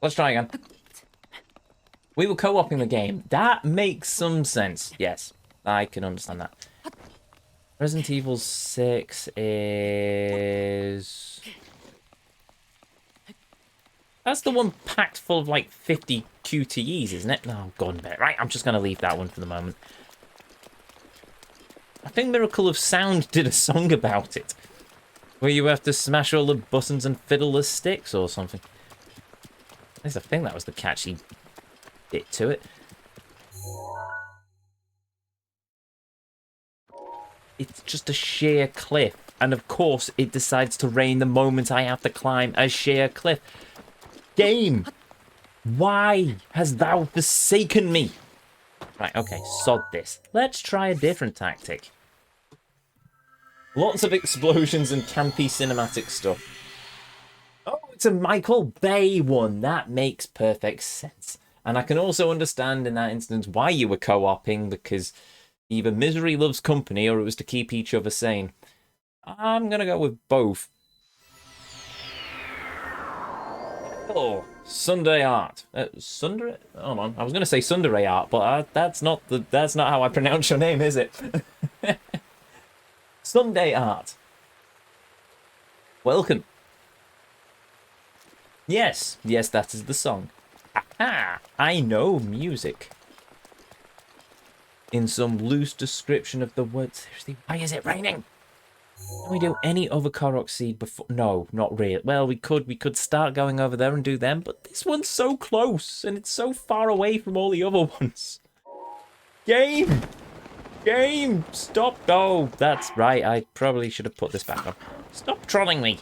Let's try again. We were co-oping the game. That makes some sense. Yes, I can understand that. Resident Evil 6 is... That's the one packed full of like 50 QTEs, isn't it? Oh, God, right, I'm just going to leave that one for the moment. I think Miracle of Sound did a song about it. Where you have to smash all the buttons and fiddle the sticks or something. At least I think that was the catchy bit to it. It's just a sheer cliff. And of course, it decides to rain the moment I have to climb a sheer cliff. Game! Why has thou forsaken me? Right, okay, sod this. Let's try a different tactic. Lots of explosions and campy cinematic stuff. Oh, it's a Michael Bay one. That makes perfect sense. And I can also understand in that instance why you were co-oping, because either misery loves company or it was to keep each other sane. I'm going to go with both. Oh, Sunday art. Sunday? Hold on. I was going to say Sunday art, but that's not how I pronounce your name, is it? Sunday art. Welcome. Yes, that is the song. Aha! I know music. In some loose description of the words. Seriously, why is it raining? Can we do any other Korok seed before? No, not really. Well, we could start going over there and do them, but this one's so close and it's so far away from all the other ones. Game, stop! Oh, that's right. I probably should have put this back on. Stop trolling me.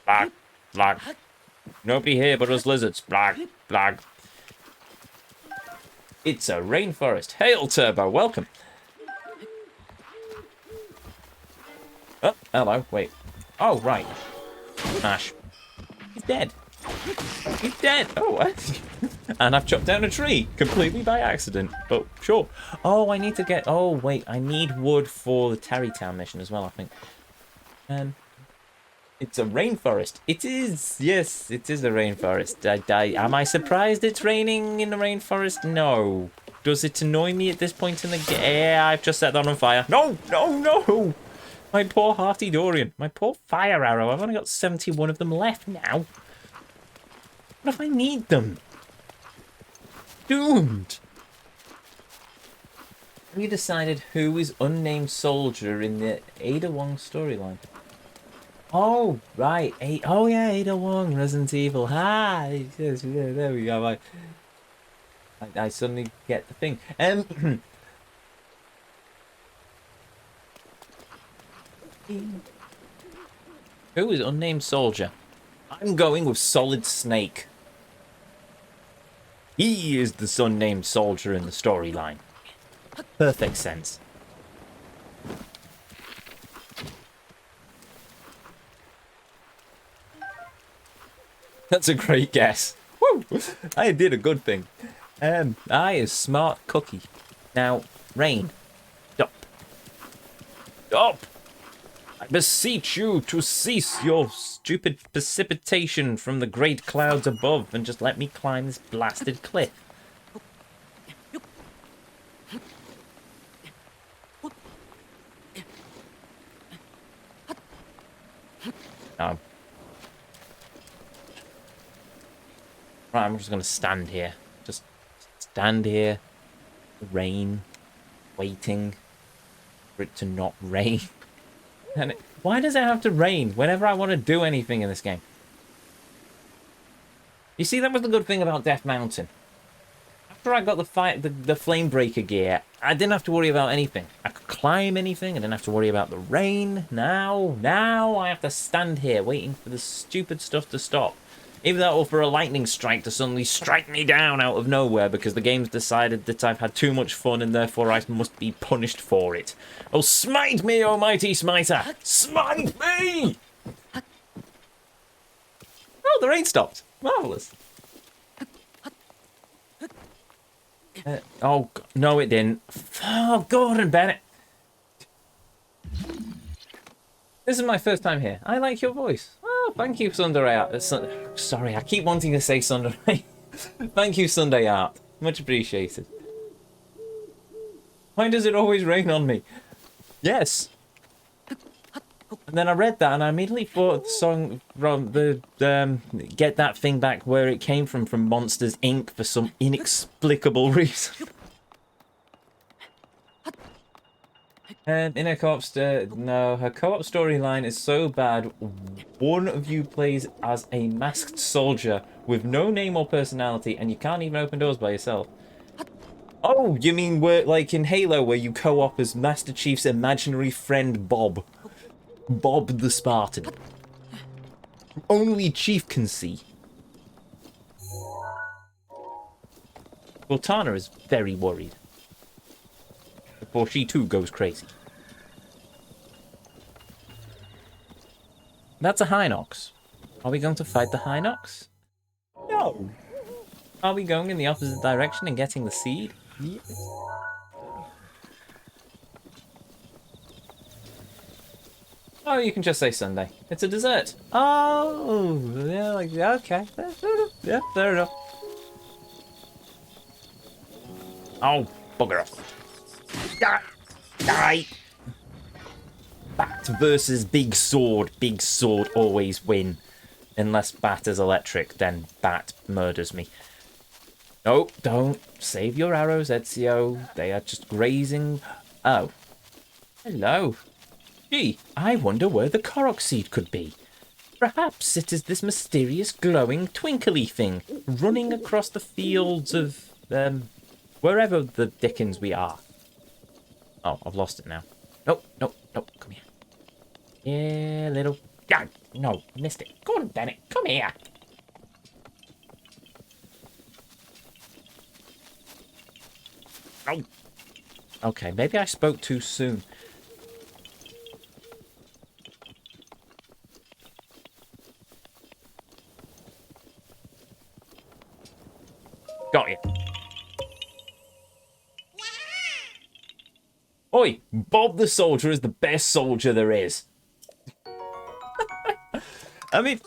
Blag, blag. Nobody here but us lizards. Blag, blag. It's a rainforest. Hail, Turbo. Welcome. Oh, hello. Wait. Oh, right. Smash. He's dead. He's dead. Oh, what? And I've chopped down a tree completely by accident. But sure. Oh, I need to get... Oh, wait. I need wood for the Tarrytown mission as well, I think. It's a rainforest. It is. Yes, it is a rainforest. Am I surprised it's raining in the rainforest? No. Does it annoy me at this point in the game? Yeah, I've just set that on fire. No, no, no. My poor Hearty Dorian. My poor fire arrow. I've only got 71 of them left now. What if I need them? Doomed. Have you decided who is unnamed soldier in the Ada Wong storyline? Oh, right. Oh, yeah, Ada Wong, Resident Evil. Hi. Yes, yeah, there we go. I suddenly get the thing. Who is unnamed soldier? I'm going with Solid Snake. He is the unnamed soldier in the storyline. Perfect sense. That's a great guess. Woo! I did a good thing. I is smart cookie. Now, rain. Stop. Stop! I beseech you to cease your stupid precipitation from the great clouds above and just let me climb this blasted cliff. Oh. Right, I'm just going to stand here. Just stand here. Rain. Waiting for it to not rain. And why does it have to rain whenever I want to do anything in this game? You see, that was the good thing about Death Mountain. After I got the flame breaker gear, I didn't have to worry about anything. I could climb anything. I didn't have to worry about the rain. Now I have to stand here waiting for the stupid stuff to stop. Either that or for a lightning strike to suddenly strike me down out of nowhere because the game's decided that I've had too much fun and therefore I must be punished for it. Oh, smite me, oh mighty smiter! Smite me! Oh, the rain stopped. Marvellous. Oh, no it didn't. Oh, Gordon Bennett. This is my first time here. I like your voice. Oh, thank you, Sunday Art. Sorry, I keep wanting to say Sunday. Thank you, Sunday Art. Much appreciated. Why does it always rain on me? Yes. And then I read that and I immediately thought the song from the Get That Thing Back Where It Came from Monsters Inc. for some inexplicable reason. In her co-op no, her co-op storyline is so bad. One of you plays as a masked soldier with no name or personality, and you can't even open doors by yourself. Oh, you mean where, like in Halo, where you co-op as Master Chief's imaginary friend Bob? Bob the Spartan. Only Chief can see. Cortana is very worried. Before she too goes crazy. That's a Hinox. Are we going to fight the Hinox? No. Are we going in the opposite direction and getting the seed? Yes. Oh, you can just say Sunday. It's a dessert. Oh, yeah, like, okay. Yeah, fair enough. Oh, bugger off. Die! Bat versus Big Sword. Big Sword always win. Unless Bat is electric, then Bat murders me. No, don't. Save your arrows, Ezio. They are just grazing. Oh. Hello. Gee, I wonder where the Korok seed could be. Perhaps it is this mysterious glowing twinkly thing running across the fields of, wherever the dickens we are. Oh, I've lost it now. Nope, nope, nope, come here. Yeah, little... Ah, no, missed it. Go on, Bennett, come here. Oh. Okay, maybe I spoke too soon. Got you. Oi, Bob the Soldier is the best soldier there is. I mean,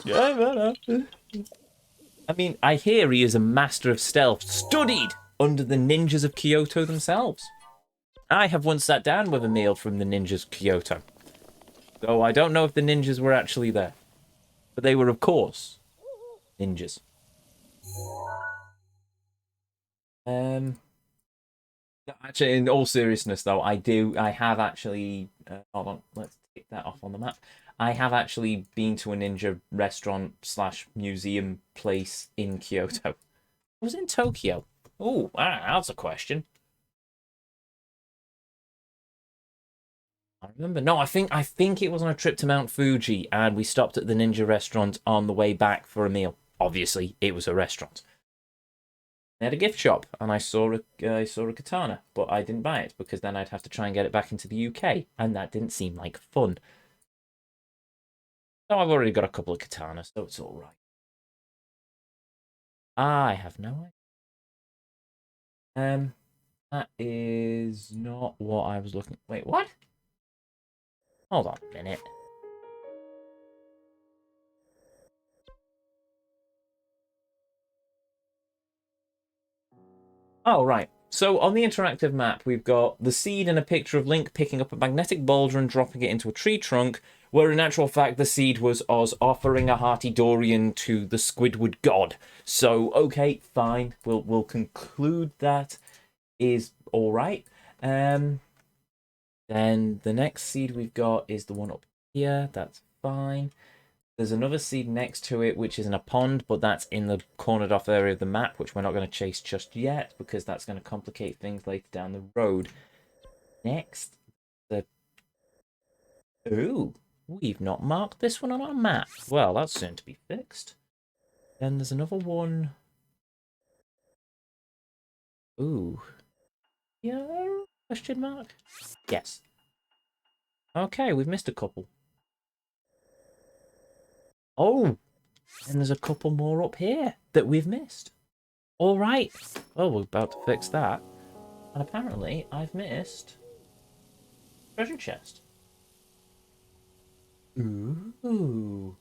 I hear he is a master of stealth, studied under the ninjas of Kyoto themselves. I have once sat down with a meal from the ninjas of Kyoto. Though I don't know if the ninjas were actually there. But they were, of course, ninjas. Actually, in all seriousness, though, I have actually... hold on, let's take that off on the map. I have actually been to a ninja restaurant / museum place in Kyoto. I was in Tokyo. Oh, that's a question. I remember. No, I think it was on a trip to Mount Fuji, and we stopped at the ninja restaurant on the way back for a meal. Obviously, it was a restaurant. They had a gift shop, and I saw a katana, but I didn't buy it because then I'd have to try and get it back into the UK, and that didn't seem like fun. So I've already got a couple of katanas, so it's all right. I have no idea. That is not what I was looking. Wait, what? Hold on a minute. Oh, right. So on the interactive map, we've got the seed and a picture of Link picking up a magnetic boulder and dropping it into a tree trunk, where in actual fact the seed was Oz offering a hearty Dorian to the Squidward god. So, okay, fine. We'll conclude that is all right. Then the next seed we've got is the one up here. That's fine. There's another seed next to it, which is in a pond, but that's in the cornered off area of the map, which we're not going to chase just yet, because that's going to complicate things later down the road. Next, ooh, we've not marked this one on our map. Well, that's soon to be fixed. Then there's another one. Ooh. Yeah? Question mark? Yes. Okay, we've missed a couple. Oh, and there's a couple more up here that we've missed. All right. Well, we're about to fix that. And apparently, I've missed treasure chest. Ooh.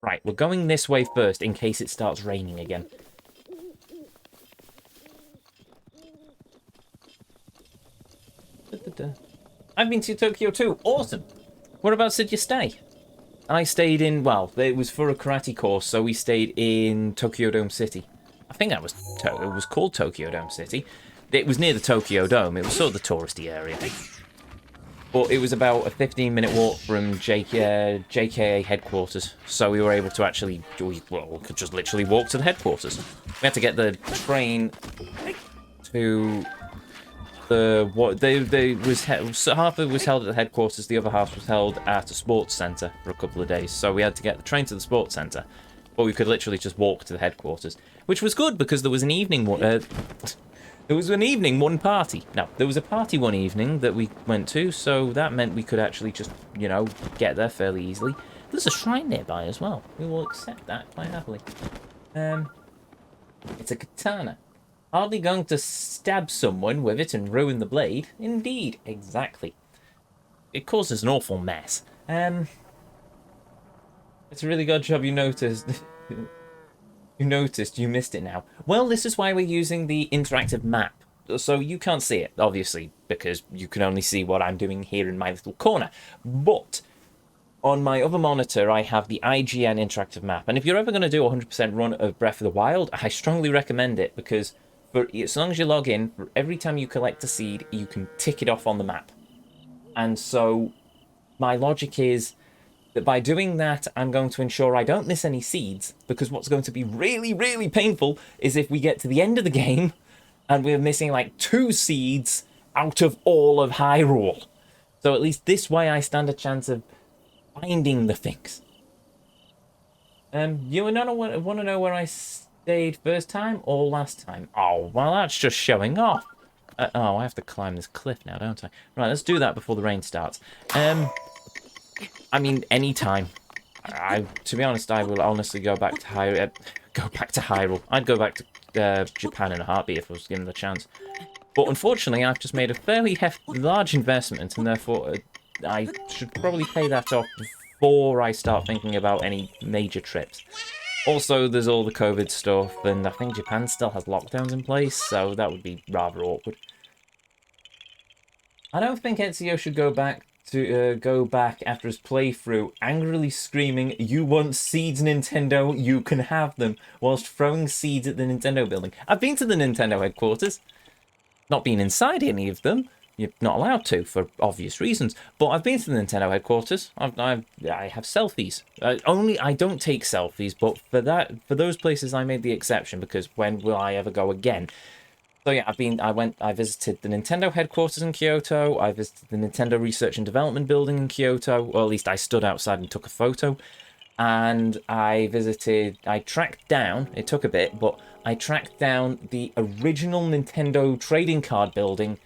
Right, we're going this way first in case it starts raining again. I've been to Tokyo too. Awesome. Whereabouts did you stay? I stayed in, well, it was for a karate course, so we stayed in Tokyo Dome City. I think that was, it was called Tokyo Dome City. It was near the Tokyo Dome. It was sort of the touristy area. But it was about a 15-minute walk from JKA headquarters, so we were able to actually, well, we could just literally walk to the headquarters. We had to get the train to half of it was held at the headquarters, the other half was held at a sports centre for a couple of days. So we had to get the train to the sports centre, but we could literally just walk to the headquarters, which was good because there was an evening one party. No, there was a party one evening that we went to, so that meant we could actually just, you know, get there fairly easily. There's a shrine nearby as well. We will accept that quite happily. It's a katana. Hardly going to stab someone with it and ruin the blade. Indeed, exactly. It causes an awful mess. It's a really good job you noticed. You noticed, you missed it now. Well, this is why we're using the interactive map. So you can't see it, obviously, because you can only see what I'm doing here in my little corner. But on my other monitor, I have the IGN interactive map. And if you're ever going to do a 100% run of Breath of the Wild, I strongly recommend it, because as long as you log in, for every time you collect a seed, you can tick it off on the map. And so my logic is that by doing that, I'm going to ensure I don't miss any seeds, because what's going to be really, really painful is if we get to the end of the game and we're missing like 2 seeds out of all of Hyrule. So at least this way I stand a chance of finding the things. You want to know where I stayed first time or last time? Oh, well, that's just showing off. Oh, I have to climb this cliff now, don't I? Right, let's do that before the rain starts. I mean, anytime. To be honest, I will honestly go back to Hyrule. I'd go back to Japan in a heartbeat if I was given the chance. But unfortunately, I've just made a fairly large investment, and therefore I should probably pay that off before I start thinking about any major trips. Also, there's all the COVID stuff, and I think Japan still has lockdowns in place, so that would be rather awkward. I don't think Ezio should go back after his playthrough, angrily screaming, "You want seeds, Nintendo? You can have them," whilst throwing seeds at the Nintendo building. I've been to the Nintendo headquarters. Not been inside any of them. You're not allowed to, for obvious reasons. But I've been to the Nintendo headquarters. I have selfies. I don't take selfies, but for those places I made the exception, because when will I ever go again? So yeah, I visited the Nintendo headquarters in Kyoto. I visited the Nintendo Research and Development building in Kyoto. Or at least I stood outside and took a photo. And I tracked down, it took a bit, but I tracked down the original Nintendo trading card building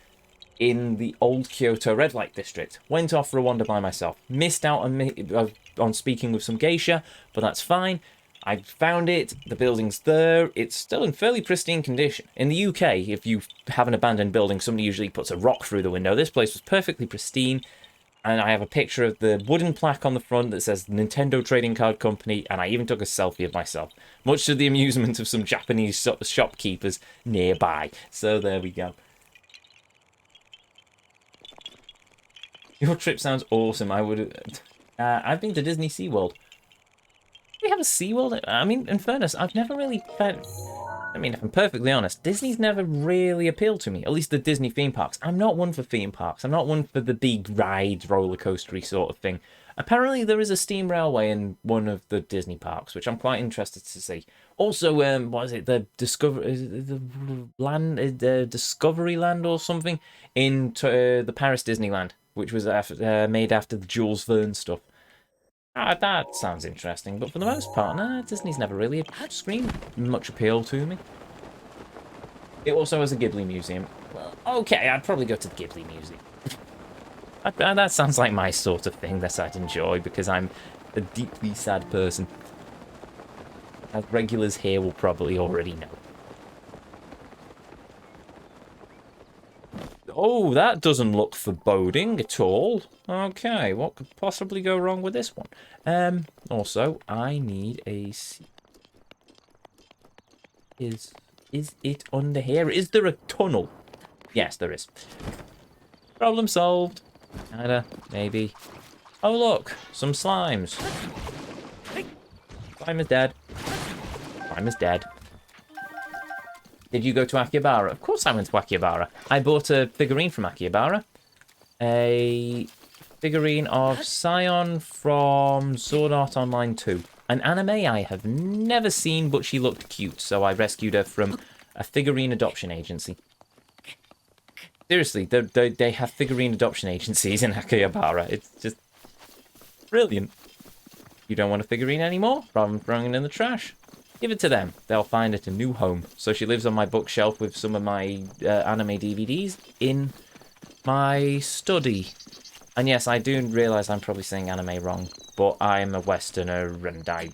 in the old Kyoto red light district. Went off for a wander by myself. Missed out on speaking with some geisha, but that's fine. I found it, the building's there, it's still in fairly pristine condition. In the UK, if you have an abandoned building, somebody usually puts a rock through the window. This place was perfectly pristine, and I have a picture of the wooden plaque on the front that says Nintendo Trading Card Company, and I even took a selfie of myself, much to the amusement of some Japanese shopkeepers nearby. So there we go. Your trip sounds awesome. I've been to Disney SeaWorld. We have a SeaWorld? I mean, in fairness, I've never really if I'm perfectly honest, Disney's never really appealed to me. At least the Disney theme parks. I'm not one for theme parks. I'm not one for the big rides, roller coastery sort of thing. Apparently, there is a steam railway in one of the Disney parks, which I'm quite interested to see. Also, what is it? The Discovery Land or something in the Paris Disneyland, which was made after the Jules Verne stuff. That sounds interesting, but for the most part, nah, Disney's never really screamed much appeal to me. It also has a Ghibli museum. Well, okay, I'd probably go to the Ghibli museum. That sounds like my sort of thing that I'd enjoy, because I'm a deeply sad person. As regulars here will probably already know. Oh, that doesn't look foreboding at all. Okay, what could possibly go wrong with this one? Also, I need a... Is it under here? Is there a tunnel? Yes, there is. Problem solved. Kinda, maybe. Oh, look, some slimes. Slime is dead. Slime is dead. Did you go to Akihabara? Of course I went to Akihabara. I bought a figurine from Akihabara. A figurine of Scion from Sword Art Online 2. An anime I have never seen, but she looked cute, so I rescued her from a figurine adoption agency. Seriously, they have figurine adoption agencies in Akihabara. It's just brilliant. You don't want a figurine anymore? Rather than throwing it in the trash, give it to them. They'll find it a new home. So she lives on my bookshelf with some of my anime DVDs in my study. And yes, I do realise I'm probably saying anime wrong, but I'm a Westerner and I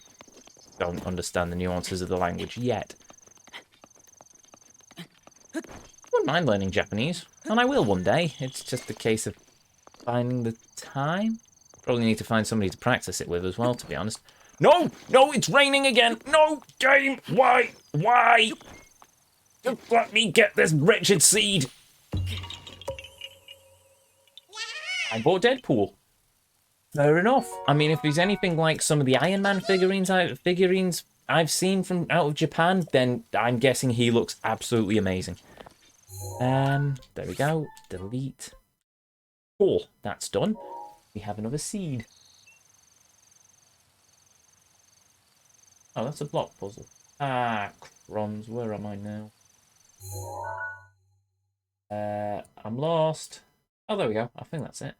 don't understand the nuances of the language yet. I wouldn't mind learning Japanese, and I will one day. It's just a case of finding the time. Probably need to find somebody to practice it with as well, to be honest. No! No, it's raining again! No! Game! Why? Why? Just let me get this wretched seed! I bought Deadpool. Fair enough. I mean, if there's anything like some of the Iron Man figurines I've seen from out of Japan, then I'm guessing he looks absolutely amazing. There we go. Delete. Cool. That's done. We have another seed. Oh, that's a block puzzle. Ah, crumbs. Where am I now? I'm lost. Oh, there we go. I think that's it.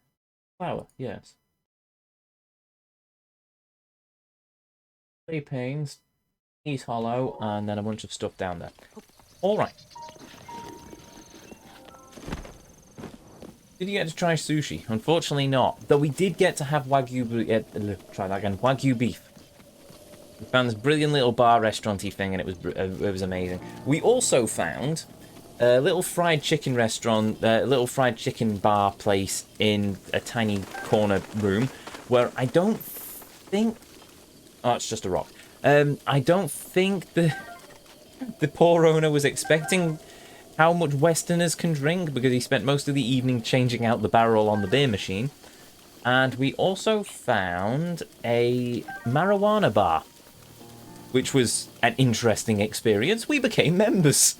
Flower, yes. 3 panes, East Hollow, and then a bunch of stuff down there. Alright. Did you get to try sushi? Unfortunately not. Though we did get to have Wagyu beef. We found this brilliant little bar restaurant-y thing, and it was amazing. We also found a little fried chicken restaurant, a little fried chicken bar place in a tiny corner room, where I don't think... Oh, it's just a rock. I don't think the poor owner was expecting how much Westerners can drink, because he spent most of the evening changing out the barrel on the beer machine. And we also found a marijuana bar, which was an interesting experience. We became members.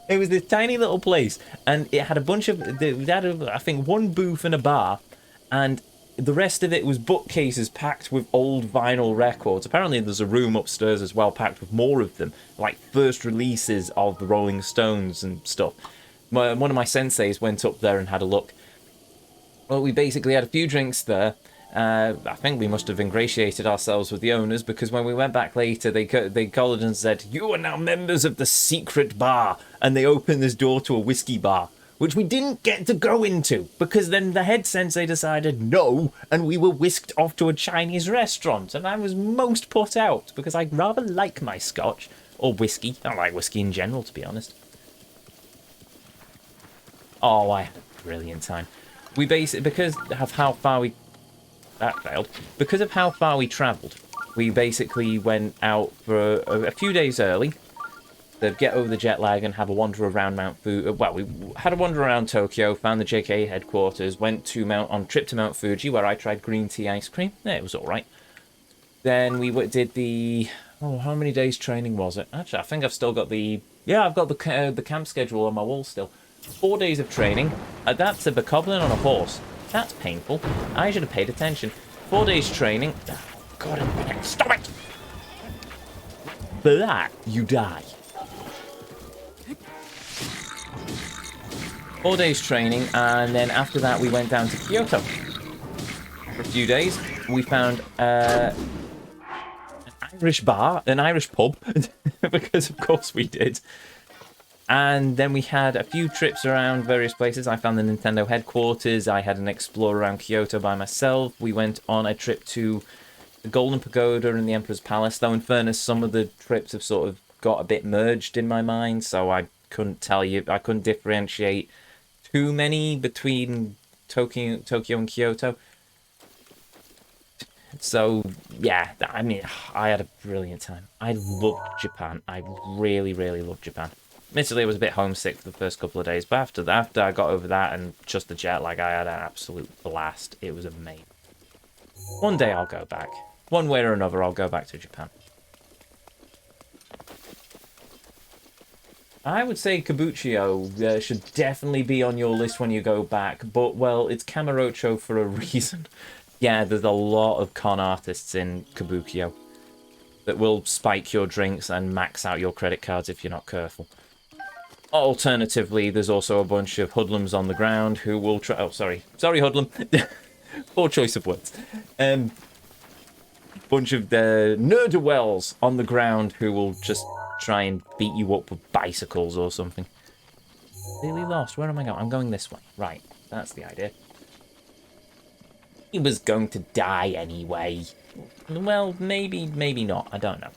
It was this tiny little place, and it had a bunch of... It had, I think, one booth and a bar, and the rest of it was bookcases packed with old vinyl records. Apparently there's a room upstairs as well packed with more of them, like first releases of the Rolling Stones and stuff. One of my senseis went up there and had a look. Well, we basically had a few drinks there. I think we must have ingratiated ourselves with the owners, because when we went back later, they called and said, "You are now members of the secret bar," and they opened this door to a whiskey bar, which we didn't get to go into, because then the head sensei decided no, and we were whisked off to a Chinese restaurant, and I was most put out, because I rather like my scotch, or whiskey. I like whiskey in general, to be honest. Oh, I had a brilliant time. We basically, because of how far we... That failed. Because of how far we travelled, we basically went out for a few days early to get over the jet lag and have a wander around Mount Fuji. Well, we had a wander around Tokyo, found the JK headquarters, went to on trip to Mount Fuji, where I tried green tea ice cream. Yeah, it was all right. Then we did the... Oh, how many days training was it? Actually, I think I've still got the... Yeah, I've got the camp schedule on my wall still. 4 days of training. That's a bokoblin on a horse. That's painful. I should have paid attention. 4 days training. Oh, God, stop it! For that, you die. 4 days training, and then after that we went down to Kyoto for a few days. We found an Irish bar, an Irish pub, because of course we did. And then we had a few trips around various places. I found the Nintendo headquarters. I had an explore around Kyoto by myself. We went on a trip to the Golden Pagoda and the Emperor's Palace. Though, in fairness, some of the trips have sort of got a bit merged in my mind, so I couldn't tell you. I couldn't differentiate too many between Tokyo and Kyoto. So, yeah, I mean, I had a brilliant time. I loved Japan. I really, really loved Japan. Admittedly, I was a bit homesick for the first couple of days, but after I got over that and just the jet lag, I had an absolute blast. It was amazing. One day I'll go back. One way or another, I'll go back to Japan. I would say Kabukicho should definitely be on your list when you go back, but, well, it's Kamurocho for a reason. Yeah, there's a lot of con artists in Kabukicho that will spike your drinks and max out your credit cards if you're not careful. Alternatively, there's also a bunch of hoodlums on the ground who will try... Oh, sorry. Sorry, hoodlum. Poor choice of words. Bunch of nerd-wells on the ground who will just try and beat you up with bicycles or something. Really lost. Where am I going? I'm going this way. Right. That's the idea. He was going to die anyway. Well, maybe not. I don't know.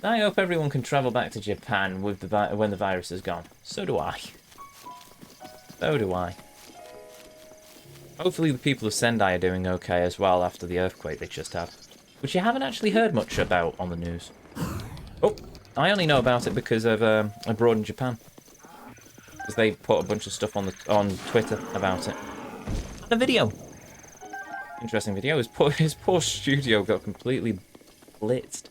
I hope everyone can travel back to Japan with when the virus is gone. So do I. So do I. Hopefully the people of Sendai are doing okay as well after the earthquake they just had. Which you haven't actually heard much about on the news. Oh, I only know about it because of Abroad in Japan. Because they put a bunch of stuff on Twitter about it. The video. Interesting video. His poor studio got completely blitzed.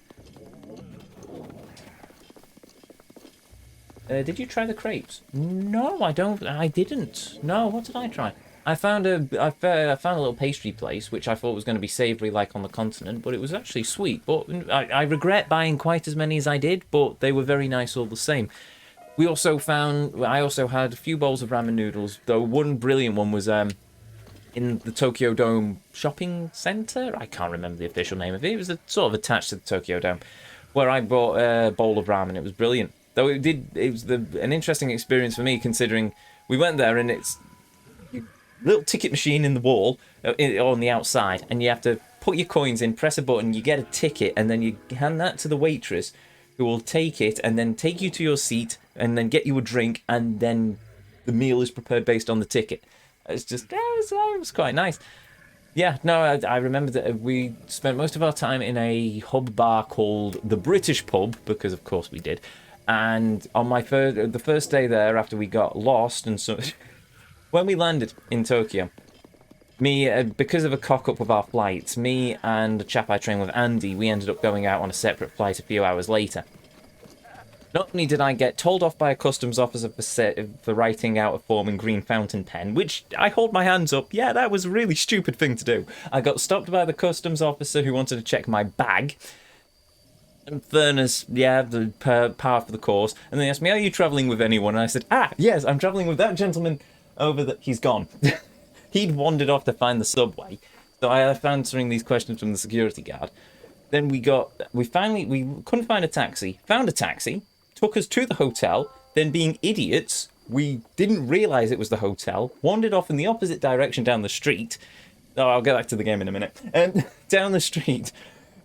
Did you try the crepes? No, I didn't. No, what did I try? I found a little pastry place which I thought was going to be savoury like on the continent, but it was actually sweet. But I regret buying quite as many as I did, but they were very nice all the same. I also had a few bowls of ramen noodles, though one brilliant one was in the Tokyo Dome shopping centre. I can't remember the official name of it. It was sort of attached to the Tokyo Dome, where I bought a bowl of ramen. It was brilliant. Though it was an interesting experience for me, considering we went there and it's a little ticket machine in the wall on the outside, and you have to put your coins in, press a button, you get a ticket, and then you hand that to the waitress, who will take it and then take you to your seat and then get you a drink, and then the meal is prepared based on the ticket. It's just it was quite nice. Yeah, no, I remember that we spent most of our time in a hub bar called the British Pub, because of course we did. And on the first day there, after we got lost, and so when we landed in Tokyo, because of a cock-up with our flights, me and the chap I trained with, Andy, we ended up going out on a separate flight a few hours later. Not only did I get told off by a customs officer for writing out a form in green fountain pen, which I hold my hands up, yeah, that was a really stupid thing to do. I got stopped by the customs officer who wanted to check my bag. And fairness, yeah, the power for the course. And they asked me, are you travelling with anyone? And I said, yes, I'm travelling with that gentleman over there. He's gone. He'd wandered off to find the subway. So I left answering these questions from the security guard. Then we couldn't find a taxi. Found a taxi. Took us to the hotel. Then, being idiots, we didn't realise it was the hotel. Wandered off in the opposite direction down the street. Oh, I'll get back to the game in a minute. Down the street.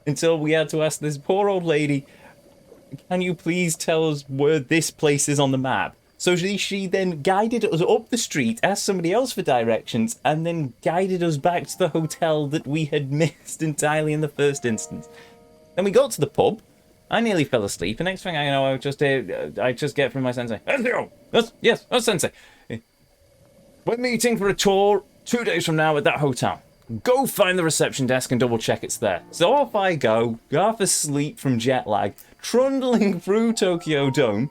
Until we had to ask this poor old lady, can you please tell us where this place is on the map? So she then guided us up the street, asked somebody else for directions, and then guided us back to the hotel that we had missed entirely in the first instance. Then we got to the pub. I nearly fell asleep. The next thing I know, I just get from my sensei, Ezio! Yes, sensei. We're meeting for a tour 2 days from now at that hotel. Go find the reception desk and double check it's there. So off I go, half asleep from jet lag, trundling through Tokyo Dome.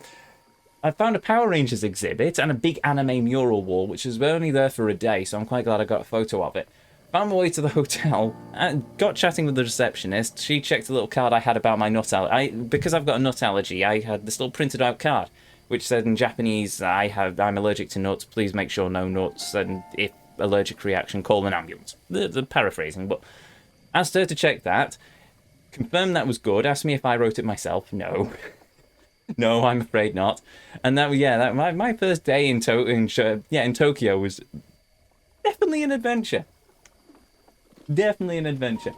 I found a Power Rangers exhibit and a big anime mural wall, which was only there for a day, so I'm quite glad I got a photo of it. Found my way to the hotel and got chatting with the receptionist. She checked the little card I had about my nut allergy. Because I've got a nut allergy, I had this little printed out card, which said in Japanese, I'm allergic to nuts, please make sure no nuts, and if allergic reaction, call an ambulance. The paraphrasing, but asked her to check that, confirmed that was good, asked me if I wrote it myself. No. No, I'm afraid not. And my first day in Tokyo was definitely an adventure. Definitely an adventure.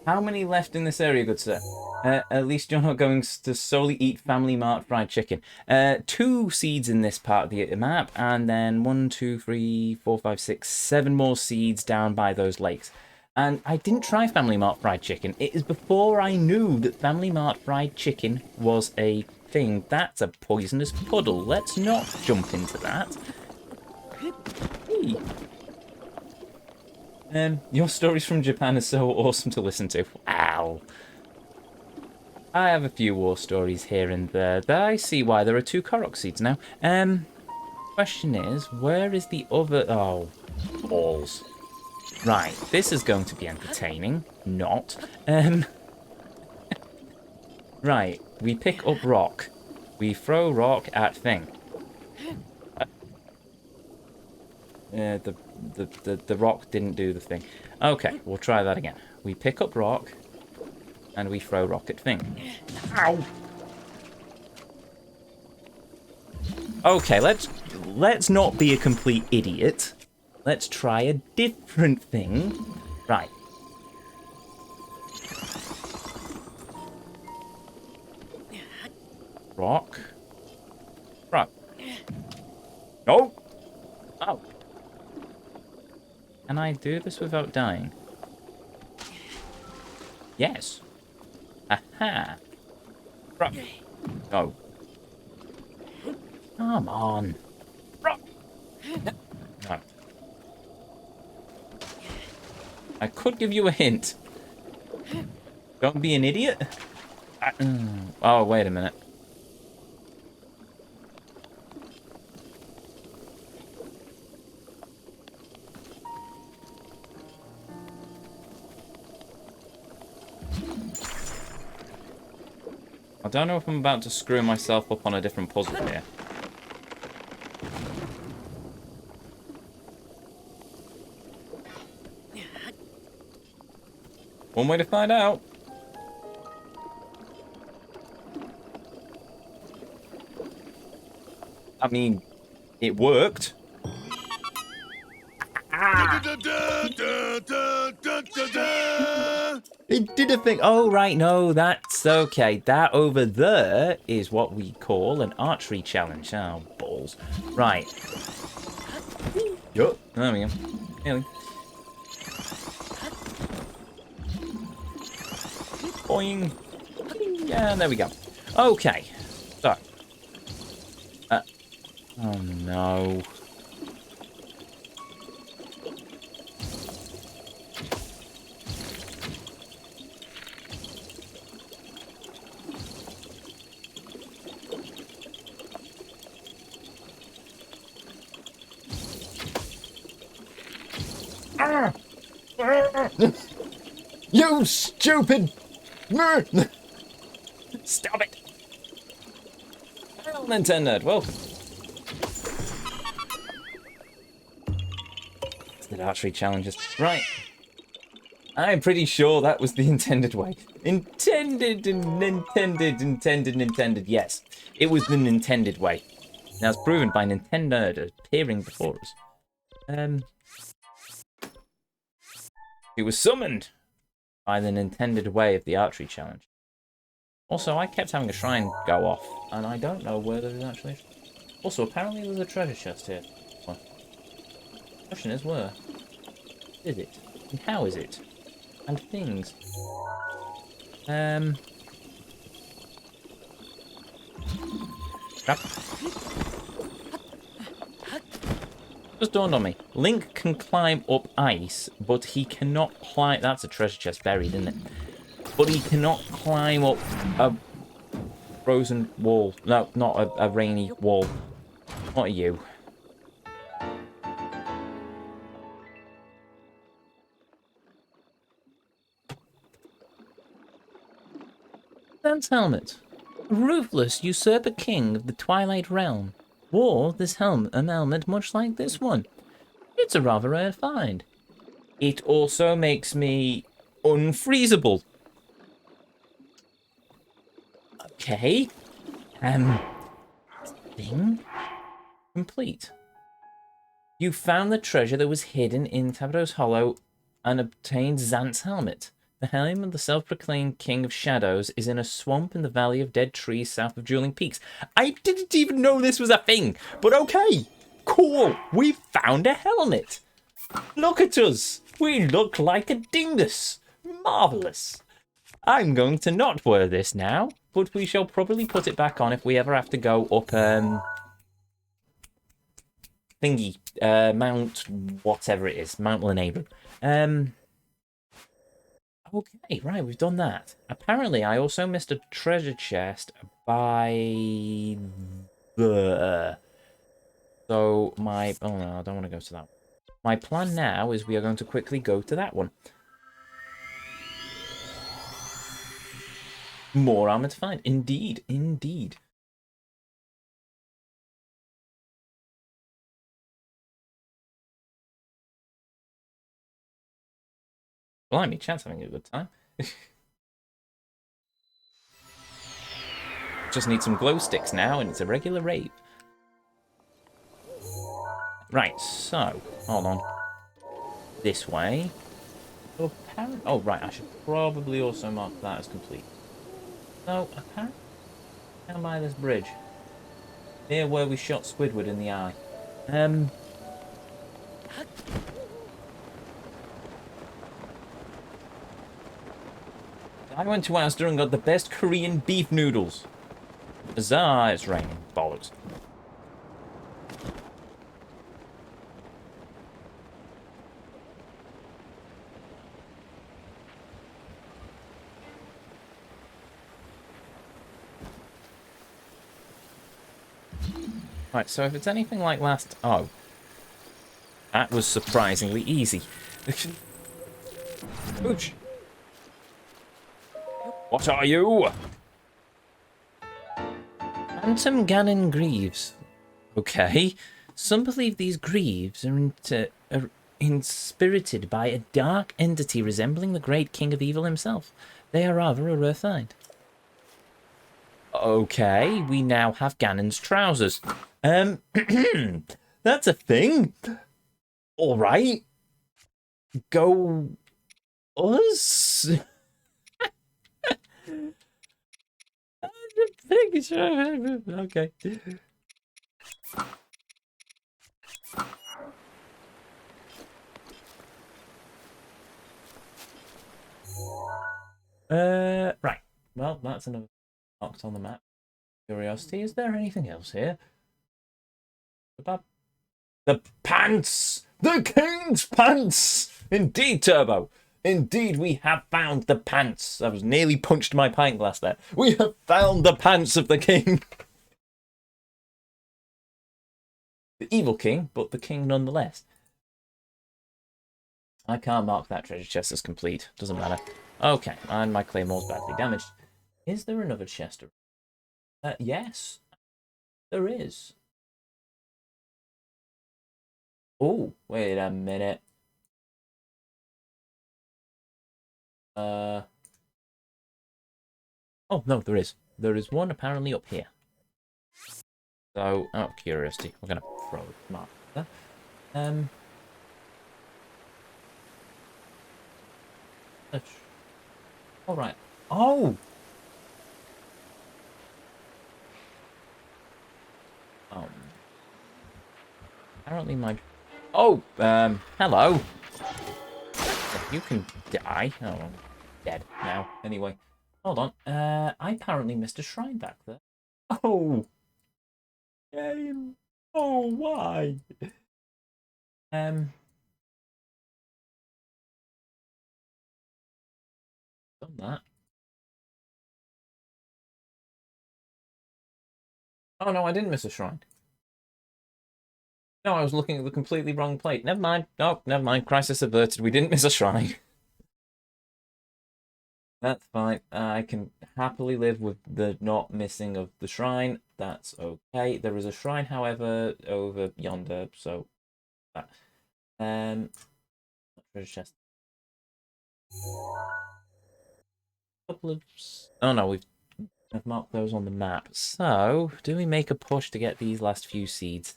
How many left in this area, good sir? At least you're not going to solely eat Family Mart fried chicken. 2 seeds in this part of the map, and then 1, 2, 3, 4, 5, 6, 7 more seeds down by those lakes. And I didn't try Family Mart fried chicken. It is before I knew that Family Mart fried chicken was a thing. That's a poisonous puddle. Let's not jump into that. Hey. Your stories from Japan are so awesome to listen to. Wow. I have a few war stories here and there. I see why there are 2 Korok seeds now. Question is, where is the other... Oh, balls. Right, this is going to be entertaining. Not. Right, we pick up rock. We throw rock at thing. The rock didn't do the thing. Okay, we'll try that again. We pick up rock, and we throw rock at thing. Ow! Okay, let's not be a complete idiot. Let's try a different thing. Right. Rock. Rock. No! Oh. Can I do this without dying? Yes. Aha. Rock. No. Come on. Rock. No. I could give you a hint. Don't be an idiot. Oh, wait a minute. I don't know if I'm about to screw myself up on a different puzzle here. One way to find out. I mean, it worked. It did a thing. Oh, right. No, that's okay. That over there is what we call an archery challenge. Oh, balls. Right. Yup. There we go. Nearly. Boing. Yeah, there we go. Okay. So. Oh, no. You stupid! Stop it! Well, Nintendo, welcome. The archery challenges. Right. I'm pretty sure that was the intended way. Intended. Yes. It was the intended way. Now it's proven by Nintendo appearing before us. It was summoned by the intended way of the archery challenge. Also, I kept having a shrine go off, and I don't know where there is actually. Also, apparently there's a treasure chest here. Well, the question is, where is it? And how is it? And things. Crap. Just dawned on me. Link can climb up ice, but he cannot climb... That's a treasure chest buried, isn't it? But he cannot climb up a frozen wall. No, not a rainy wall. What are you? Dance helmet. A ruthless usurper king of the Twilight Realm wore this helmet much like this one. It's a rather rare find. It also makes me unfreezable. Okay. Thing complete. You found the treasure that was hidden in Tabro's Hollow and obtained Zant's helmet. The helm of the self-proclaimed King of Shadows is in a swamp in the Valley of Dead Trees south of Dueling Peaks. I didn't even know this was a thing, but okay. Cool. We found a helmet. Look at us. We look like a dingus. Marvellous. I'm going to not wear this now, but we shall probably put it back on if we ever have to go up, thingy, Mount, whatever it is, Mount Lanabru. Okay, right, we've done that. Apparently, I also missed a treasure chest by the... So, my... Oh, no, I don't want to go to that one. My plan now is we are going to quickly go to that one. More armor to find. Indeed, indeed. Blimey, chat's having a good time. Just need some glow sticks now, and it's a regular rave. Right, so, hold on. This way. Oh, right, I should probably also mark that as complete. So, apparently, down by this bridge. Near where we shot Squidward in the eye. I went to Asda and got the best Korean beef noodles. Huzzah, it's raining. Bollocks. Right, so if it's anything like last... Oh. That was surprisingly easy. Ooch. What are you? Phantom Ganon Greaves. Okay. Some believe these Greaves are inspirited by a dark entity resembling the great King of Evil himself. They are rather a rare find. Okay, we now have Ganon's trousers. That's a thing. All right. Go us. Okay. Right. Well, that's another box on the map. Curiosity, is there anything else here? The pants! The king's pants! Indeed, Turbo. Indeed, we have found the pants. I was nearly punched my pint glass there. We have found the pants of the king. The evil king, but the king nonetheless. I can't mark that treasure chest as complete. Doesn't matter. Okay, and my claymore's badly damaged. Is there another chest? Yes, there is. Oh, wait a minute. Oh, no, there is. There is one apparently up here. So, out of curiosity, we're going to throw a mark there. All right. Oh! Apparently my... Oh, hello. You can die. Oh, I'm dead now. Anyway, hold on. I apparently missed a shrine back there. Oh! Game. Oh, why? Done that. Oh, no, I didn't miss a shrine. No, I was looking at the completely wrong plate. Never mind. Oh, never mind. Crisis averted. We didn't miss a shrine. That's fine. I can happily live with the not missing of the shrine. That's okay. There is a shrine, however, over yonder, so that. Treasure chest. Couple of... Oh no, I've marked those on the map. So, do we make a push to get these last few seeds?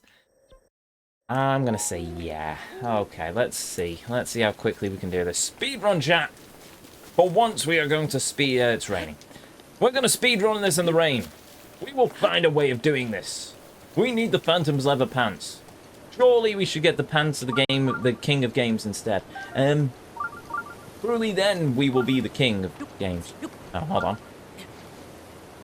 I'm gonna say yeah. Okay, let's see. Let's see how quickly we can do this. Speedrun, chat! For once, we are going to speed... it's raining. We're going to speedrun this in the rain. We will find a way of doing this. We need the Phantom's leather pants. Surely we should get the pants of the game, the king of games instead. Truly then we will be the king of games. Oh, hold on.